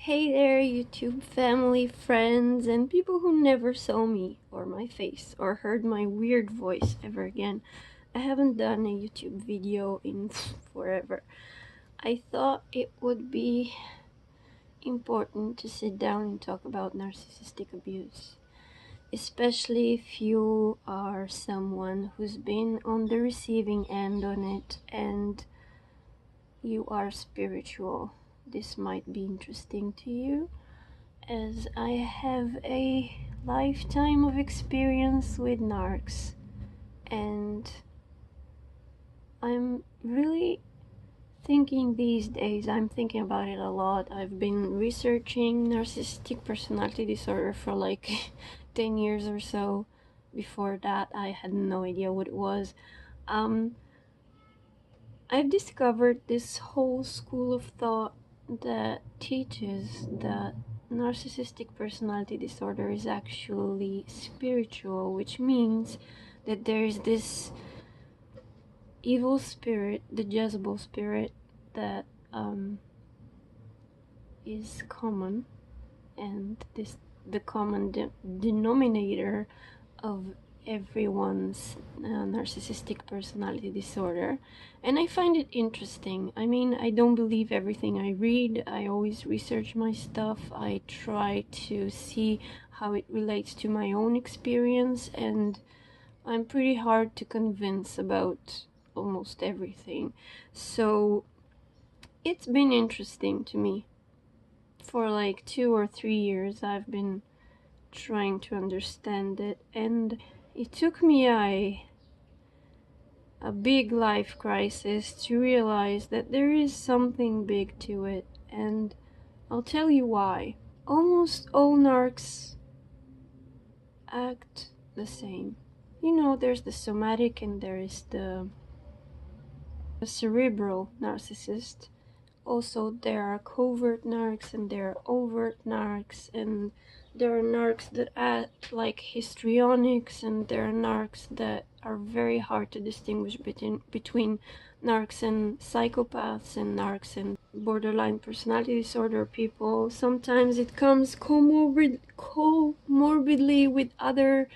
Hey there, YouTube family, friends, and people who never saw me or my face or heard my weird voice ever again. I haven't done a YouTube video in forever. I thought it would be important to sit down and talk about narcissistic abuse, especially if you are someone who's been on the receiving end on it and you are spiritual. This might be interesting to you, as I have a lifetime of experience with narcs, and I'm really thinking these days, I'm thinking about it a lot. I've been researching narcissistic personality disorder for like 10 years or so. Before that, I had no idea what it was. I've discovered this whole school of thought that teaches that narcissistic personality disorder is actually spiritual, which means that there is this evil spirit, the Jezebel spirit, that is common, and the common denominator of everyone's narcissistic personality disorder. And I find it interesting. I mean, I don't believe everything I read. I always research my stuff. I try to see how it relates to my own experience, and I'm pretty hard to convince about almost everything. So it's been interesting to me. For like 2 or 3 years I've been trying to understand it, and it took me a big life crisis to realize that there is something big to it, and I'll tell you why. Almost all narcs act the same. You know, there's the somatic and there is the cerebral narcissist. Also, there are covert narcs and there are overt narcs, and there are narcs that act like histrionics, and there are narcs that are very hard to distinguish between narcs and psychopaths, and narcs and borderline personality disorder people. Sometimes it comes comorbidly with other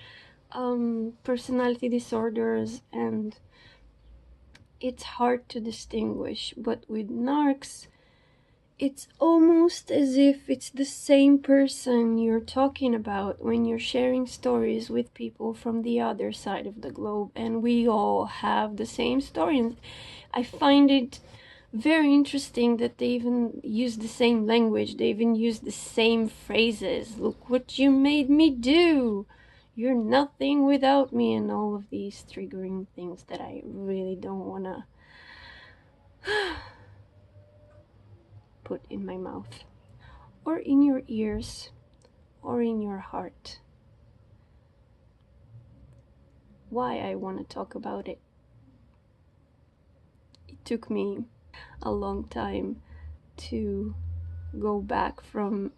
personality disorders, and it's hard to distinguish. But with narcs, it's almost as if it's the same person you're talking about when you're sharing stories with people from the other side of the globe, and we all have the same story. And I find it very interesting that they even use the same language, they even use the same phrases. Look what you made me do, you're nothing without me, and all of these triggering things that I really don't want to put in my mouth, or in your ears, or in your heart. Why I want to talk about it. It took me a long time to go back from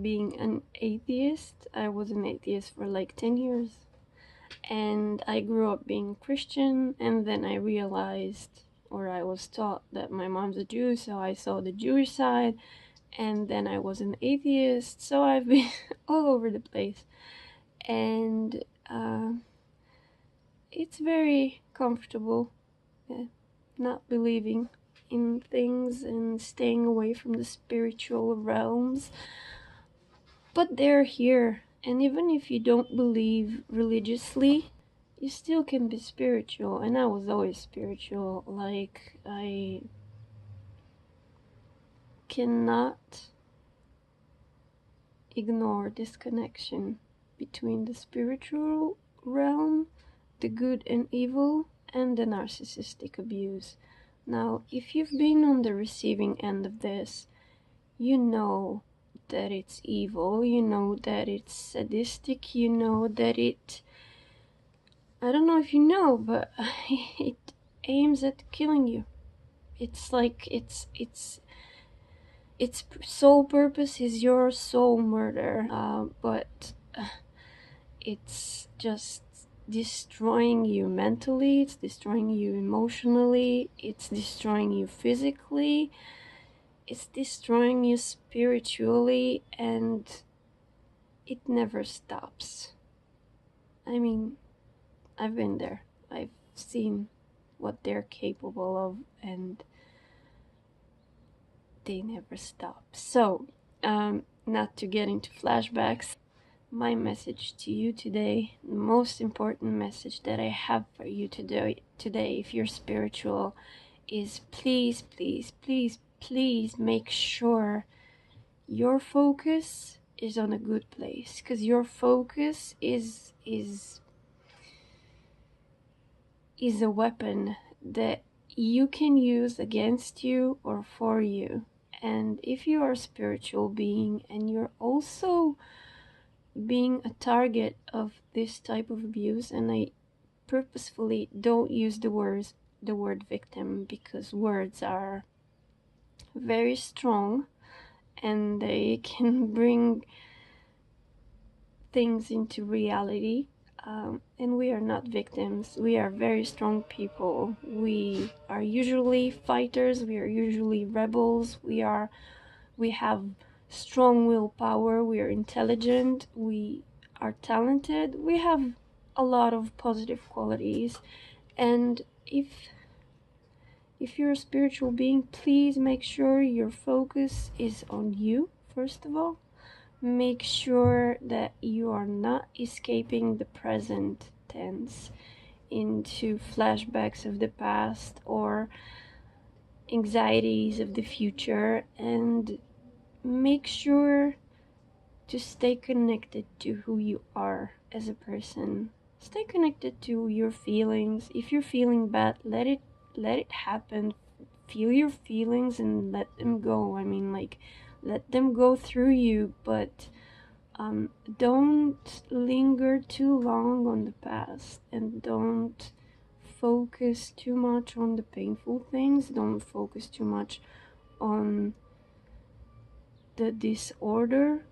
being an atheist. I was an atheist for like 10 years, and I grew up being Christian, and then I realized, or I was taught, that my mom's a Jew, so I saw the Jewish side, and then I was an atheist, so I've been all over the place. And it's very comfortable not believing in things and staying away from the spiritual realms, but they're here. And even if you don't believe religiously, you still can be spiritual. And I was always spiritual. Like, I cannot ignore this connection between the spiritual realm, the good and evil, and the narcissistic abuse. Now, if you've been on the receiving end of this, you know that it's evil, you know that it's sadistic, you know that I don't know if you know, but it aims at killing you. It's like its sole purpose is your soul murder, but it's just destroying you mentally, it's destroying you emotionally, it's destroying you physically, it's destroying you spiritually, and it never stops. I mean, I've been there. I've seen what they're capable of, and they never stop. So, not to get into flashbacks, my message to you today, the most important message that I have for you today, if you're spiritual, is please, please, please, please make sure your focus is on a good place, because your focus is a weapon that you can use against you or for you. And if you are a spiritual being and you're also being a target of this type of abuse, and I purposefully don't use the word victim, because words are very strong and they can bring things into reality. And we are not victims. We are very strong people. We are usually fighters. We are usually rebels. We have strong willpower. We are intelligent. We are talented. We have a lot of positive qualities. And if you're a spiritual being, please make sure your focus is on you, first of all. Make sure that you are not escaping the present tense into flashbacks of the past or anxieties of the future, and make sure to stay connected to who you are as a person. Stay connected to your feelings. If you're feeling bad, let it happen. Feel your feelings and let them go. I mean, like, let them go through you, but don't linger too long on the past, and don't focus too much on the painful things. Don't focus too much on the disorder,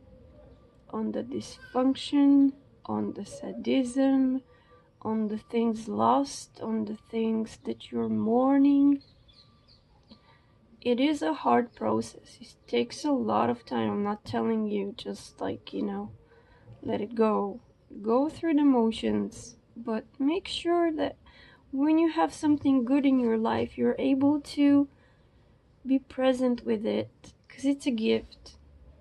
on the dysfunction, on the sadism, on the things lost, on the things that you're mourning. It is a hard process. It takes a lot of time. I'm not telling you just like, let it go. Go through the motions, but make sure that when you have something good in your life, you're able to be present with it, because it's a gift.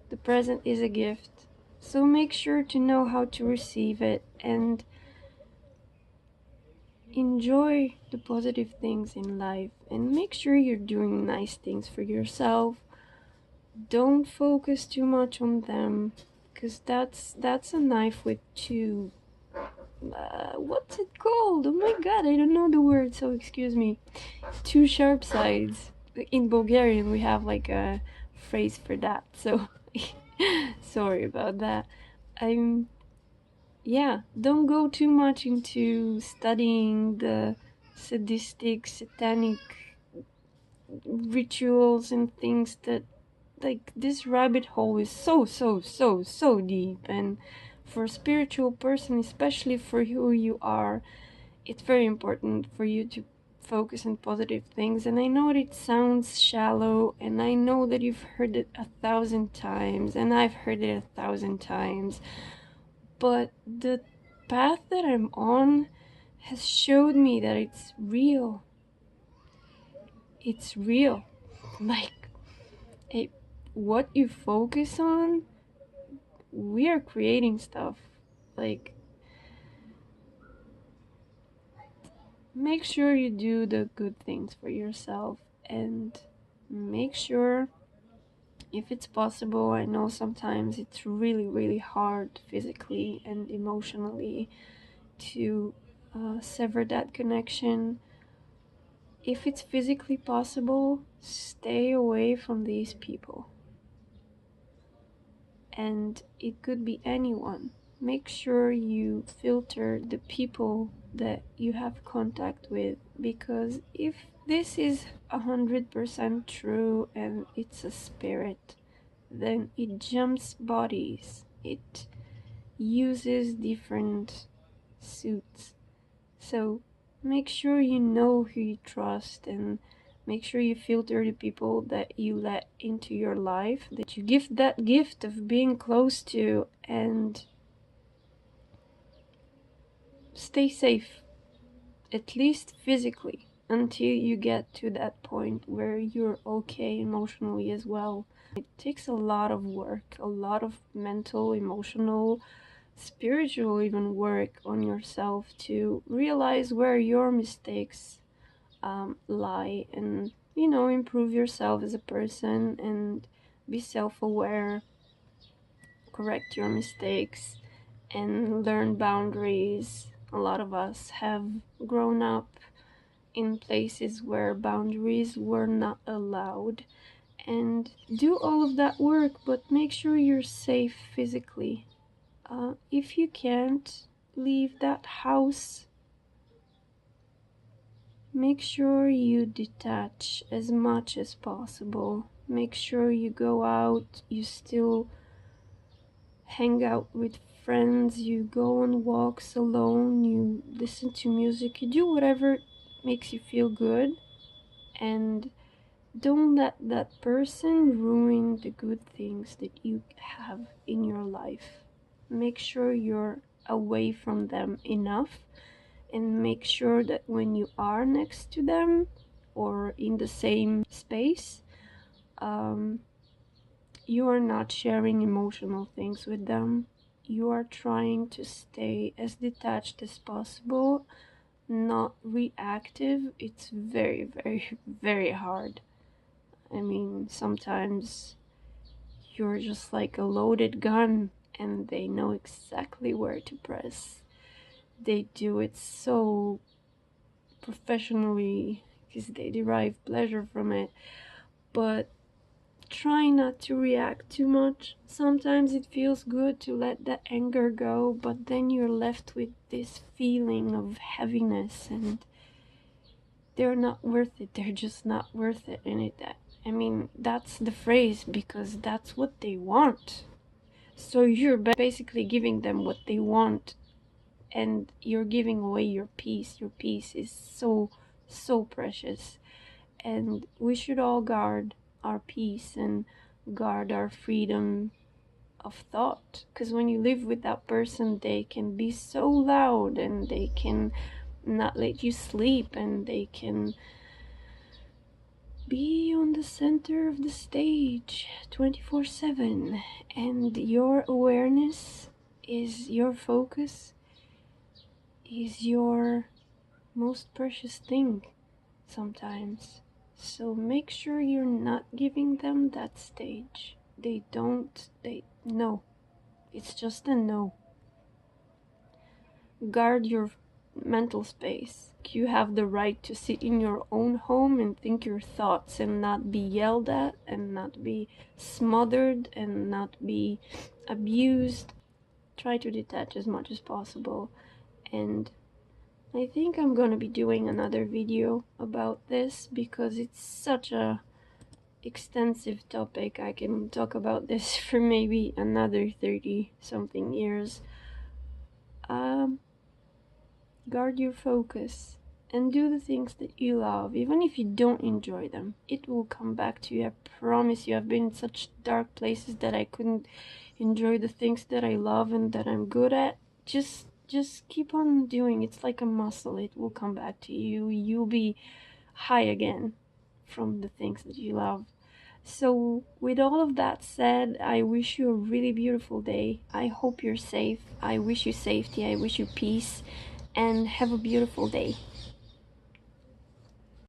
The present is a gift. So make sure to know how to receive it and enjoy the positive things in life, and make sure you're doing nice things for yourself. Don't focus too much on them, because that's a knife with two what's it called? Oh my god, I don't know the word, so excuse me. Two sharp sides. In Bulgarian we have like a phrase for that, so sorry about that. Don't go too much into studying the sadistic, satanic rituals and things that, like, this rabbit hole is so deep, and for a spiritual person, especially for who you are, it's very important for you to focus on positive things. And I know it sounds shallow, and I know that you've heard it 1,000 times, and I've heard it 1,000 times, but the path that I'm on has showed me that it's real. It's real. Like, what you focus on, we are creating stuff. Like, make sure you do the good things for yourself, and make sure, if it's possible, I know sometimes it's really, really hard physically and emotionally to sever that connection. If it's physically possible, stay away from these people. And it could be anyone. Make sure you filter the people that you have contact with, because if this is 100% true and it's a spirit, then it jumps bodies. It uses different suits. So make sure you know who you trust, and make sure you filter the people that you let into your life, that you give that gift of being close to, and stay safe, at least physically, until you get to that point where you're okay emotionally as well. It takes a lot of work, a lot of mental, emotional, spiritual even work on yourself to realize where your mistakes lie, and improve yourself as a person and be self-aware, correct your mistakes, and learn boundaries. A lot of us have grown up in places where boundaries were not allowed, and do all of that work, but make sure you're safe physically. If you can't leave that house, make sure you detach as much as possible. Make sure you go out, you still hang out with friends, you go on walks alone, you listen to music, you do whatever makes you feel good, and don't let that person ruin the good things that you have in your life. Make sure you're away from them enough, and make sure that when you are next to them or in the same space, you are not sharing emotional things with them. You are trying to stay as detached as possible, not reactive. It's very, very, very hard. I mean, sometimes you're just like a loaded gun and they know exactly where to press. They do it so professionally because they derive pleasure from it, but try not to react too much. Sometimes it feels good to let that anger go, but then you're left with this feeling of heaviness, and they're not worth it. They're just not worth it. And I mean, that's the phrase, because that's what they want. So you're basically giving them what they want, and you're giving away your peace. Your peace is so, so precious, and we should all guard our peace and guard our freedom of thought, because when you live with that person, they can be so loud, and they can not let you sleep, and they can be on the center of the stage 24/7, and your awareness is your focus, is your most precious thing sometimes. So make sure you're not giving them that stage. No. It's just a no. Guard your mental space. You have the right to sit in your own home and think your thoughts, and not be yelled at, and not be smothered, and not be abused. Try to detach as much as possible. And I think I'm gonna be doing another video about this, because it's such a extensive topic. I can talk about this for maybe another 30 something years. Guard your focus and do the things that you love, even if you don't enjoy them. It will come back to you. I promise you. I've been in such dark places that I couldn't enjoy the things that I love and that I'm good at. Just keep on doing. It's like a muscle. It will come back to you. You'll be high again from the things that you love. So with all of that said, I wish you a really beautiful day. I hope you're safe. I wish you safety. I wish you peace, and have a beautiful day.